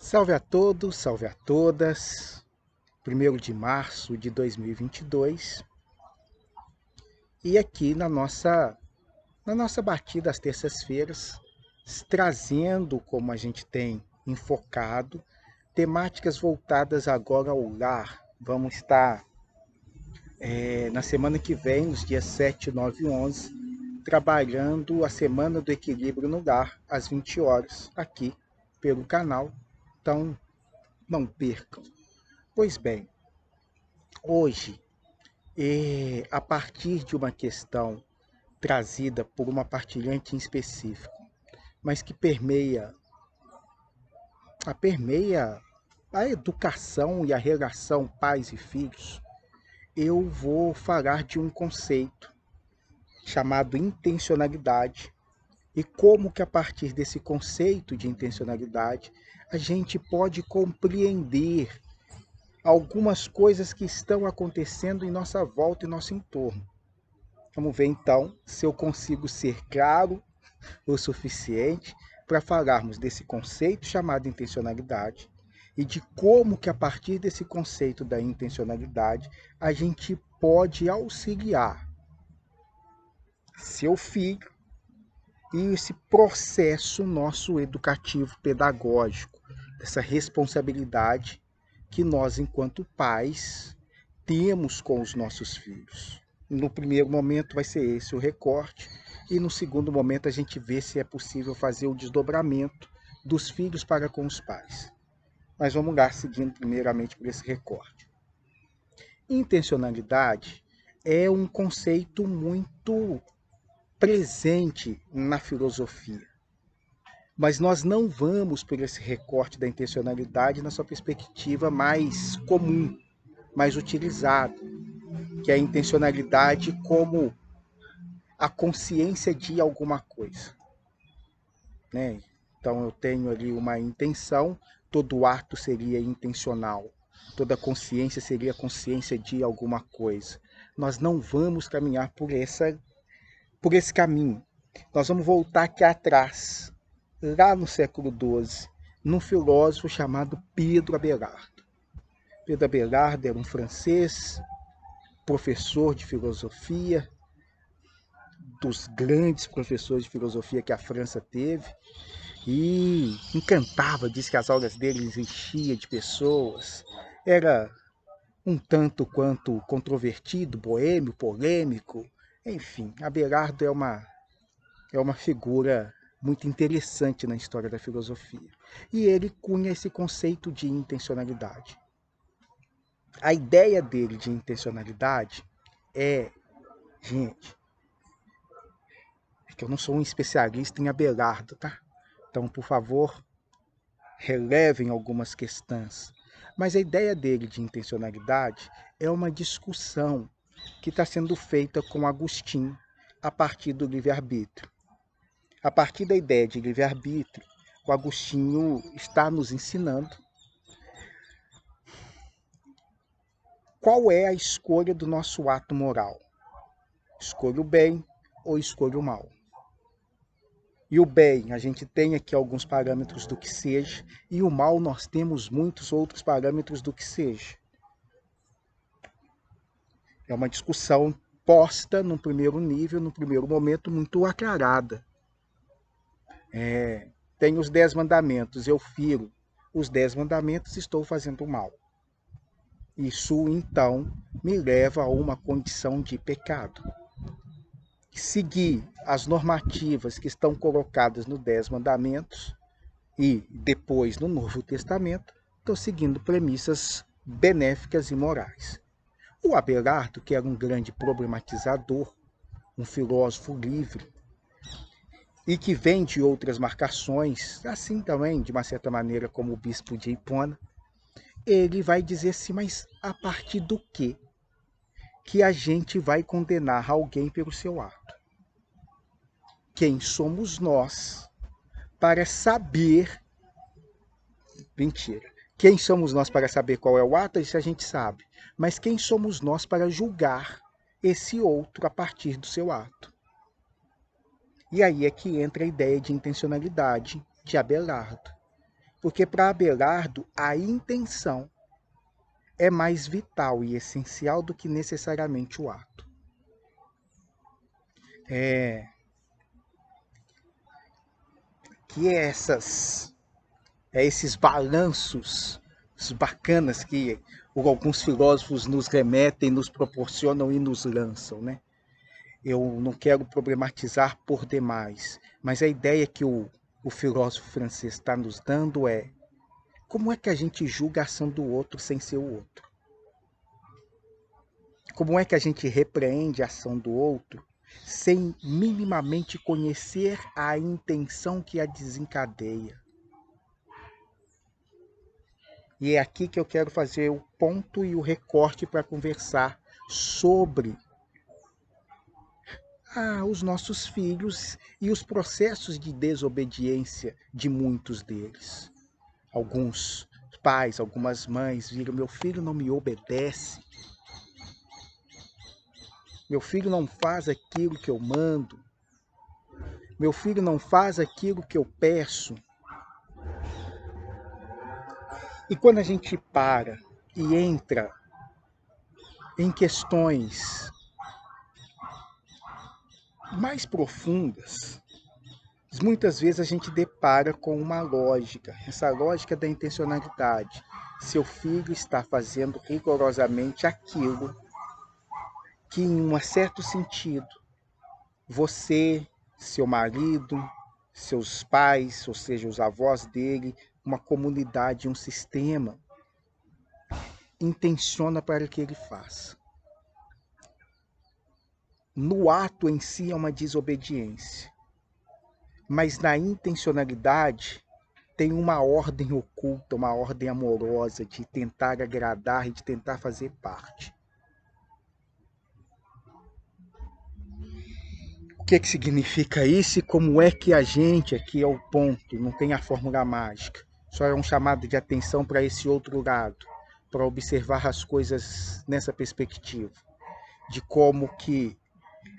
Salve a todos, salve a todas. 1º de março de 2022. E aqui na nossa batida às terças-feiras, trazendo, como a gente tem enfocado, temáticas voltadas agora ao lar. Vamos estar na semana que vem, nos dias 7, 9 e 11, trabalhando a Semana do Equilíbrio no Lar, às 20 horas, aqui pelo canal. Então, não percam. Pois bem, hoje, a partir de uma questão trazida por uma partilhante em específico, mas que permeia a educação e a relação pais e filhos, eu vou falar de um conceito chamado intencionalidade e como que a partir desse conceito de intencionalidade a gente pode compreender algumas coisas que estão acontecendo em nossa volta e nosso entorno. Vamos ver então se eu consigo ser claro o suficiente para falarmos desse conceito chamado intencionalidade e de como que a partir desse conceito da intencionalidade a gente pode auxiliar seu filho e esse processo nosso educativo pedagógico, essa responsabilidade que nós, enquanto pais, temos com os nossos filhos. No primeiro momento vai ser esse o recorte, e no segundo momento a gente vê se é possível fazer o desdobramento dos filhos para com os pais. Mas vamos lá, seguindo primeiramente por esse recorte. Intencionalidade é um conceito muito presente na filosofia. Mas nós não vamos por esse recorte da intencionalidade na sua perspectiva mais comum, mais utilizada, que é a intencionalidade como a consciência de alguma coisa, né? Então eu tenho ali uma intenção, todo ato seria intencional, toda consciência seria consciência de alguma coisa. Nós não vamos caminhar por esse caminho. Nós vamos voltar aqui atrás, lá no século XII, num filósofo chamado Pedro Abelardo. Pedro Abelardo era um francês, professor de filosofia, dos grandes professores de filosofia que a França teve, e encantava, disse que as aulas dele enchiam de pessoas, era um tanto quanto controvertido, boêmio, polêmico, enfim, Abelardo é uma figura muito interessante na história da filosofia. E ele cunha esse conceito de intencionalidade. A ideia dele de intencionalidade é, gente, é que eu não sou um especialista em Abelardo, tá? Então, por favor, relevem algumas questões. Mas a ideia dele de intencionalidade é uma discussão que está sendo feita com Agostinho a partir do livre-arbítrio. A partir da ideia de livre-arbítrio, o Agostinho está nos ensinando qual é a escolha do nosso ato moral. Escolha o bem ou escolha o mal. E o bem, a gente tem aqui alguns parâmetros do que seja, e o mal nós temos muitos outros parâmetros do que seja. É uma discussão posta no primeiro nível, no primeiro momento, muito aclarada. Tem os 10 mandamentos, eu firo os 10 mandamentos, estou fazendo mal. Isso, então, me leva a uma condição de pecado. Seguir as normativas que estão colocadas nos 10 mandamentos e depois no Novo Testamento, estou seguindo premissas benéficas e morais. O Abelardo, que era um grande problematizador, um filósofo livre, e que vem de outras marcações, assim também, de uma certa maneira, como o bispo de Hipona, ele vai dizer assim, mas a partir do quê? Que a gente vai condenar alguém pelo seu ato? Quem somos nós para saber... Mentira. Quem somos nós para saber qual é o ato? Isso a gente sabe. Mas quem somos nós para julgar esse outro a partir do seu ato? E aí é que entra a ideia de intencionalidade de Abelardo, Porque para Abelardo, a intenção é mais vital e essencial do que necessariamente o ato. Que esses balanços bacanas que alguns filósofos nos remetem, nos proporcionam e nos lançam, né? Eu não quero problematizar por demais, mas a ideia que o filósofo francês está nos dando é: como é que a gente julga a ação do outro sem ser o outro? Como é que a gente repreende a ação do outro sem minimamente conhecer a intenção que a desencadeia? E é aqui que eu quero fazer o ponto e o recorte para conversar sobre os nossos filhos e os processos de desobediência de muitos deles. Alguns pais, algumas mães viram: meu filho não me obedece, meu filho não faz aquilo que eu mando, meu filho não faz aquilo que eu peço. E quando a gente para e entra em questões mais profundas, muitas vezes a gente depara com uma lógica, essa lógica da intencionalidade. Seu filho está fazendo rigorosamente aquilo que, em um certo sentido, você, seu marido, seus pais, ou seja, os avós dele, uma comunidade, um sistema, intenciona para que ele faça. No ato em si é uma desobediência, mas na intencionalidade tem uma ordem oculta, uma ordem amorosa de tentar agradar e de tentar fazer parte. O que significa isso e como é que a gente, aqui é o ponto, não tem a fórmula mágica, só é um chamado de atenção para esse outro lado, para observar as coisas nessa perspectiva, de como que,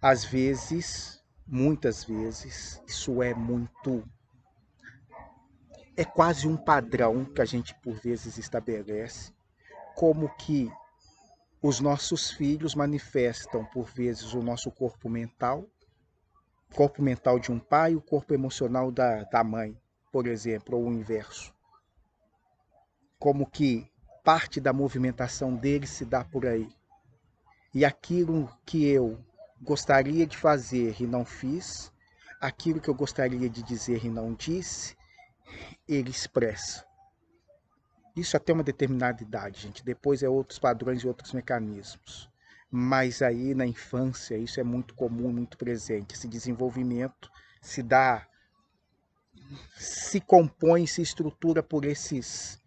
às vezes, muitas vezes, isso é quase um padrão que a gente por vezes estabelece, como que os nossos filhos manifestam por vezes o nosso corpo mental de um pai e o corpo emocional da mãe, por exemplo, ou o inverso. Como que parte da movimentação dele se dá por aí. E aquilo que eu gostaria de fazer e não fiz, aquilo que eu gostaria de dizer e não disse, ele expressa. Isso até uma determinada idade, gente. Depois é outros padrões e outros mecanismos. Mas aí na infância isso é muito comum, muito presente. Esse desenvolvimento se dá, se compõe, se estrutura por esses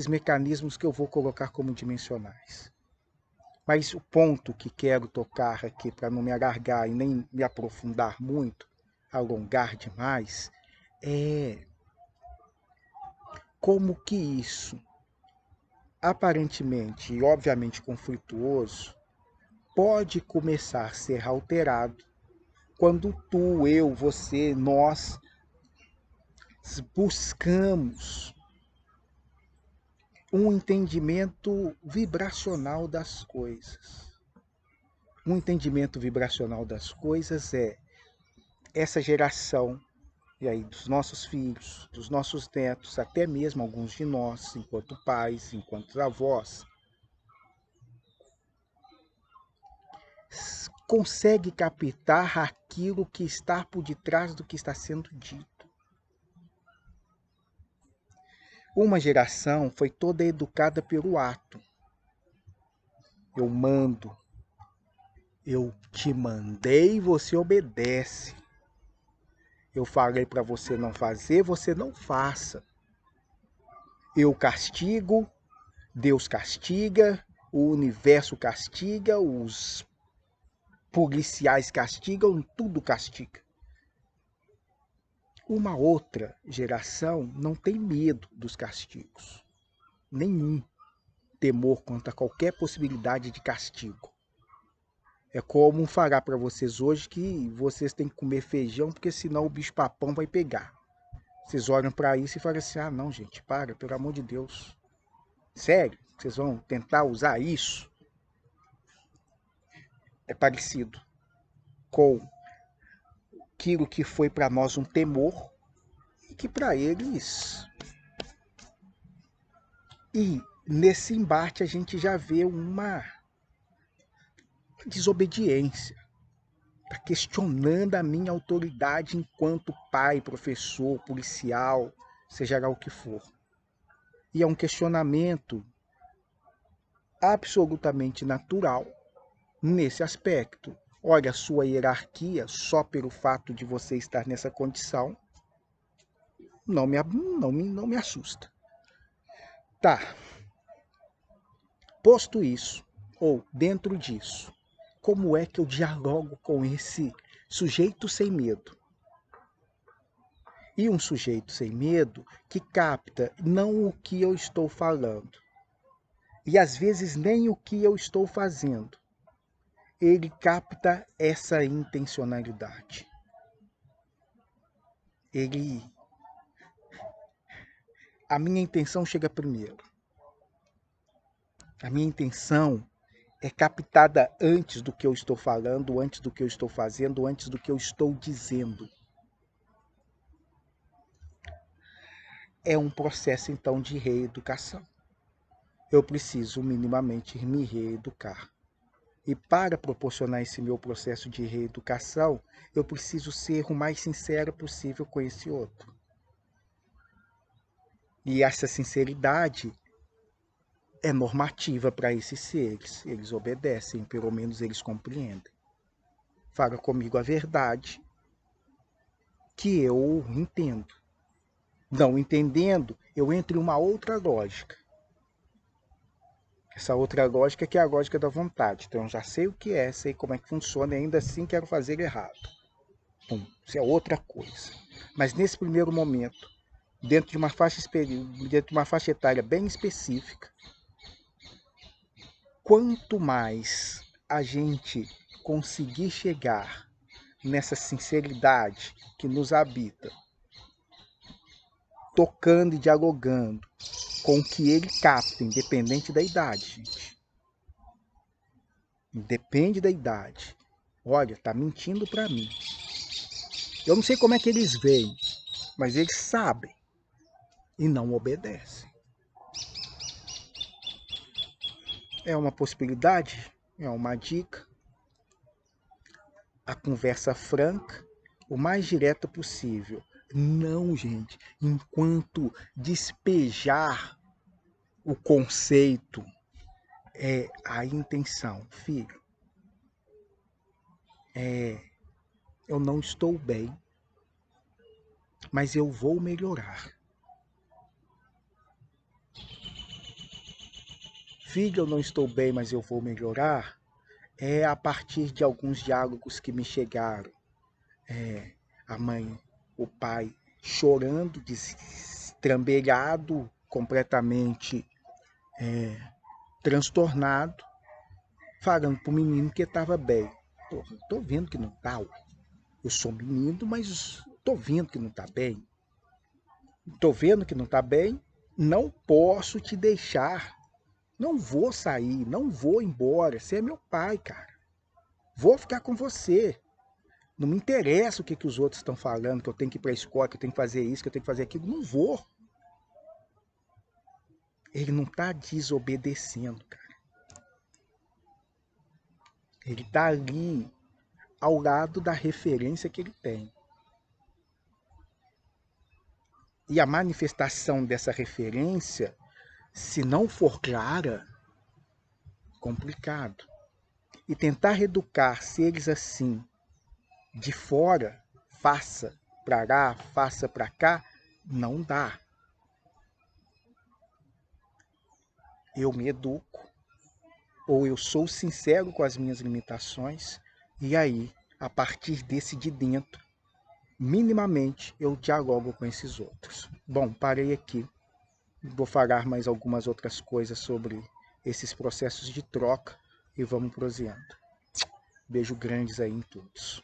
mecanismos que eu vou colocar como dimensionais. Mas o ponto que quero tocar aqui, para não me alargar e nem me aprofundar muito, alongar demais, é como que isso, aparentemente e obviamente conflituoso, pode começar a ser alterado quando tu, eu, você, nós buscamos um entendimento vibracional das coisas. Um entendimento vibracional das coisas é essa geração, e aí dos nossos filhos, dos nossos netos, até mesmo alguns de nós, enquanto pais, enquanto avós, consegue captar aquilo que está por detrás do que está sendo dito. Uma geração foi toda educada pelo ato. Eu mando, eu te mandei, você obedece. Eu falei para você não fazer, você não faça. Eu castigo, Deus castiga, o universo castiga, os policiais castigam, tudo castiga. Uma outra geração não tem medo dos castigos. Nenhum temor quanto a qualquer possibilidade de castigo. É como falar para vocês hoje que vocês têm que comer feijão, porque senão o bicho-papão vai pegar. Vocês olham para isso e falam assim, ah não gente, para, pelo amor de Deus. Sério, vocês vão tentar usar isso? É parecido com aquilo que foi para nós um temor e que para eles... E nesse embate a gente já vê uma desobediência. Está questionando a minha autoridade enquanto pai, professor, policial, seja lá o que for. E é um questionamento absolutamente natural nesse aspecto. Olha, a sua hierarquia, só pelo fato de você estar nessa condição, não me assusta. Tá. Posto isso, ou dentro disso, como é que eu dialogo com esse sujeito sem medo? E um sujeito sem medo que capta não o que eu estou falando, e às vezes nem o que eu estou fazendo. Ele capta essa intencionalidade. A minha intenção chega primeiro. A minha intenção é captada antes do que eu estou falando, antes do que eu estou fazendo, antes do que eu estou dizendo. É um processo, então, de reeducação. Eu preciso minimamente me reeducar. E para proporcionar esse meu processo de reeducação, eu preciso ser o mais sincero possível com esse outro. E essa sinceridade é normativa para esses seres. Eles obedecem, pelo menos eles compreendem. Fala comigo a verdade que eu entendo. Não entendendo, eu entro em uma outra lógica. Essa outra lógica que é a lógica da vontade. Então eu já sei o que é, sei como é que funciona e ainda assim quero fazer errado. Bom, isso é outra coisa. Mas nesse primeiro momento, dentro de uma faixa etária bem específica, quanto mais a gente conseguir chegar nessa sinceridade que nos habita, tocando e dialogando com o que ele capta, independente da idade, gente. Depende da idade. Olha, tá mentindo para mim. Eu não sei como é que eles veem, mas eles sabem e não obedecem. É uma possibilidade, é uma dica. A conversa franca, o mais direta possível. Não, gente, enquanto despejar o conceito é a intenção. Filho, eu não estou bem, mas eu vou melhorar. Filho, eu não estou bem, mas eu vou melhorar. É a partir de alguns diálogos que me chegaram. A mãe, o pai chorando, destrambelhado, completamente transtornado, falando pro menino que estava bem. Pô, tô vendo que não tá. Eu sou menino, mas tô vendo que não tá bem. Tô vendo que não tá bem. Não posso te deixar. Não vou sair, não vou embora. Você é meu pai, cara. Vou ficar com você. Não me interessa o que os outros estão falando, que eu tenho que ir para a escola, que eu tenho que fazer isso, que eu tenho que fazer aquilo. Não vou. Ele não está desobedecendo, cara. Ele está ali ao lado da referência que ele tem. E a manifestação dessa referência, se não for clara, complicado. E tentar educar seres assim, de fora, faça para lá, faça para cá, não dá. Eu me educo, ou eu sou sincero com as minhas limitações, e aí, a partir desse de dentro, minimamente eu dialogo com esses outros. Bom, parei aqui. Vou falar mais algumas outras coisas sobre esses processos de troca e vamos prosseando. Beijo grandes aí em todos.